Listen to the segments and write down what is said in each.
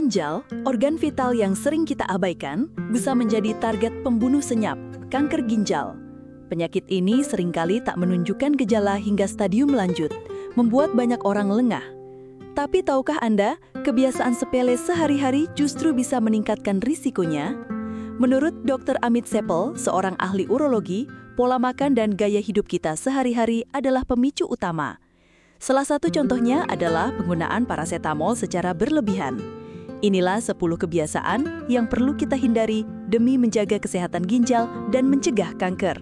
Ginjal, organ vital yang sering kita abaikan, bisa menjadi target pembunuh senyap, kanker ginjal. Penyakit ini seringkali tak menunjukkan gejala hingga stadium lanjut, membuat banyak orang lengah. Tapi tahukah Anda, kebiasaan sepele sehari-hari justru bisa meningkatkan risikonya? Menurut Dr. Amit Seppel, seorang ahli urologi, pola makan dan gaya hidup kita sehari-hari adalah pemicu utama. Salah satu contohnya adalah penggunaan parasetamol secara berlebihan. Inilah 10 kebiasaan yang perlu kita hindari demi menjaga kesehatan ginjal dan mencegah kanker.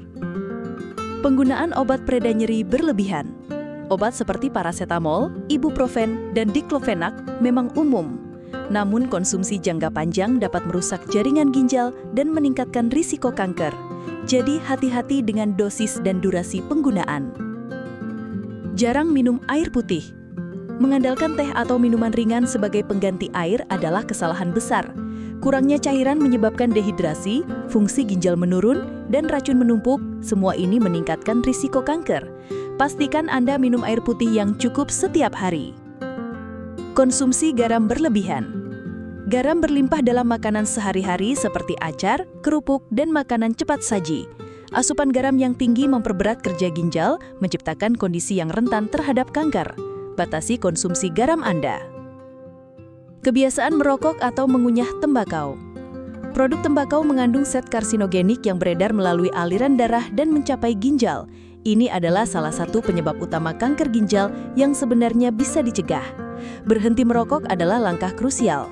Penggunaan obat pereda nyeri berlebihan. Obat seperti parasetamol, ibuprofen, dan diklofenak memang umum. Namun konsumsi jangka panjang dapat merusak jaringan ginjal dan meningkatkan risiko kanker. Jadi hati-hati dengan dosis dan durasi penggunaan. Jarang minum air putih. Mengandalkan teh atau minuman ringan sebagai pengganti air adalah kesalahan besar. Kurangnya cairan menyebabkan dehidrasi, fungsi ginjal menurun, dan racun menumpuk. Semua ini meningkatkan risiko kanker. Pastikan Anda minum air putih yang cukup setiap hari. Konsumsi garam berlebihan. Garam berlimpah dalam makanan sehari-hari seperti acar, kerupuk, dan makanan cepat saji. Asupan garam yang tinggi memperberat kerja ginjal, menciptakan kondisi yang rentan terhadap kanker. Batasi konsumsi garam Anda. Kebiasaan merokok atau mengunyah tembakau. Produk tembakau mengandung zat karsinogenik yang beredar melalui aliran darah dan mencapai ginjal. Ini adalah salah satu penyebab utama kanker ginjal yang sebenarnya bisa dicegah. Berhenti merokok adalah langkah krusial.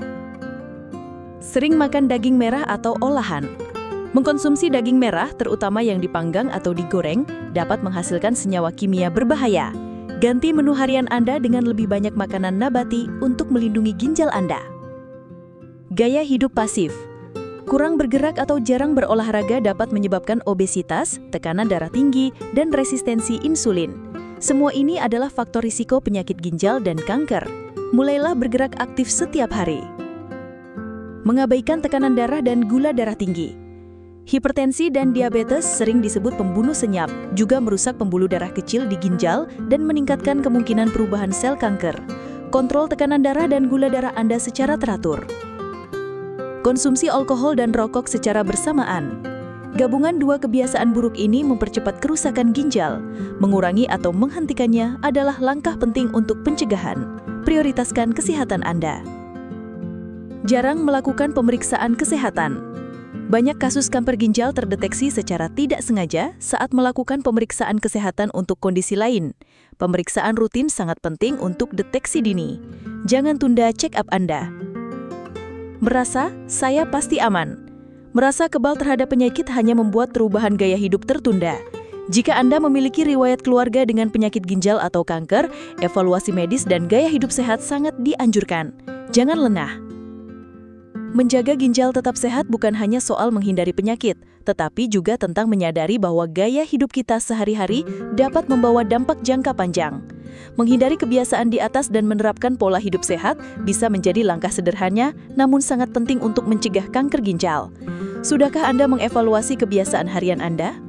Sering makan daging merah atau olahan. Mengkonsumsi daging merah, terutama yang dipanggang atau digoreng, dapat menghasilkan senyawa kimia berbahaya. Ganti menu harian Anda dengan lebih banyak makanan nabati untuk melindungi ginjal Anda. Gaya hidup pasif. Kurang bergerak atau jarang berolahraga dapat menyebabkan obesitas, tekanan darah tinggi, dan resistensi insulin. Semua ini adalah faktor risiko penyakit ginjal dan kanker. Mulailah bergerak aktif setiap hari. Mengabaikan tekanan darah dan gula darah tinggi. Hipertensi dan diabetes sering disebut pembunuh senyap, juga merusak pembuluh darah kecil di ginjal dan meningkatkan kemungkinan perubahan sel kanker. Kontrol tekanan darah dan gula darah Anda secara teratur. Konsumsi alkohol dan rokok secara bersamaan. Gabungan dua kebiasaan buruk ini mempercepat kerusakan ginjal. Mengurangi atau menghentikannya adalah langkah penting untuk pencegahan. Prioritaskan kesehatan Anda. Jarang melakukan pemeriksaan kesehatan. Banyak kasus kanker ginjal terdeteksi secara tidak sengaja saat melakukan pemeriksaan kesehatan untuk kondisi lain. Pemeriksaan rutin sangat penting untuk deteksi dini. Jangan tunda check up Anda. Merasa, saya pasti aman. Merasa kebal terhadap penyakit hanya membuat perubahan gaya hidup tertunda. Jika Anda memiliki riwayat keluarga dengan penyakit ginjal atau kanker, evaluasi medis dan gaya hidup sehat sangat dianjurkan. Jangan lengah. Menjaga ginjal tetap sehat bukan hanya soal menghindari penyakit, tetapi juga tentang menyadari bahwa gaya hidup kita sehari-hari dapat membawa dampak jangka panjang. Menghindari kebiasaan di atas dan menerapkan pola hidup sehat bisa menjadi langkah sederhana, namun sangat penting untuk mencegah kanker ginjal. Sudahkah Anda mengevaluasi kebiasaan harian Anda?